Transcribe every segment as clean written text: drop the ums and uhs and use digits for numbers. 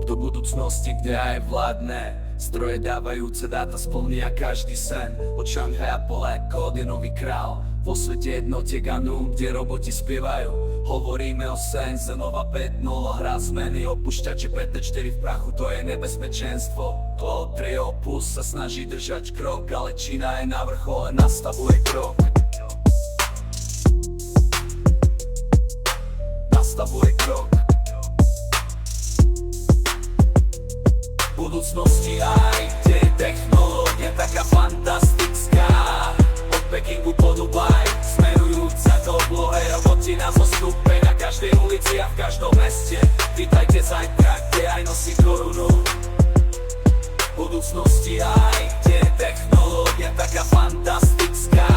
do budúcnosti, kde aj vládne stroje dávajúce dáta splnia každý sen. Od Šanghaja pole kód je nový král. Vo svete jednotiek a nul, kde roboti spievajú. Hovoríme o Sense, Nova 5.0, hra zmeny, opúšťače PT4 v prachu, to je nebezpečenstvo. Cloud Trio Opus sa snaží držať krok, ale Čína je na vrchole, nastavuje krok. Nastavuje krok. V budúcnosti aj, kde je technológia taká fantastická. Od Pekingu po Dubaj, smerujúca do oblohe, roboti na zostupe na každej ulici a v každom meste. Vítajte zajtra, kde aj nosí korunu. V budúcnosti aj, kde je technológia taká fantastická.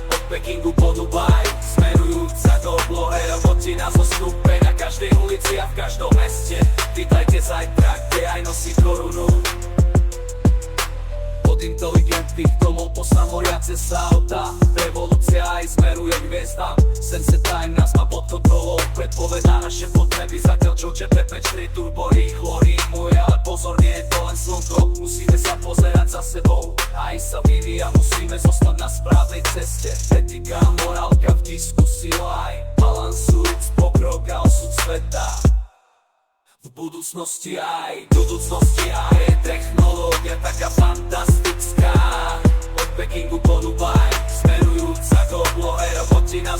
Od Pekingu po Dubaj, smerujúca do oblohe, roboti na zostupe na každej ulici a v každom meste. Vítajte zajtra, kde aj nosí korunu. Od inteligentných domov po samoriace sa autá, revolúcia aj smeruje k hviezdám. Sense Time nás má pod kontrolou, predpovedá naše potreby, zatiaľ čo GP4 turbo rýchlo rímuje. Ale pozor, nie je to len slnko, musíme sa pozerať za sebou. Aj sa vyvíja, musíme zostať na správnej ceste. Etika a morálka v diskusii aj balansujúc pokrok a osud sveta. V budúcnosti aj, je technológia taká fantastická. Od Pekingu po Dubaj, smerujúca do oblohe, roboti na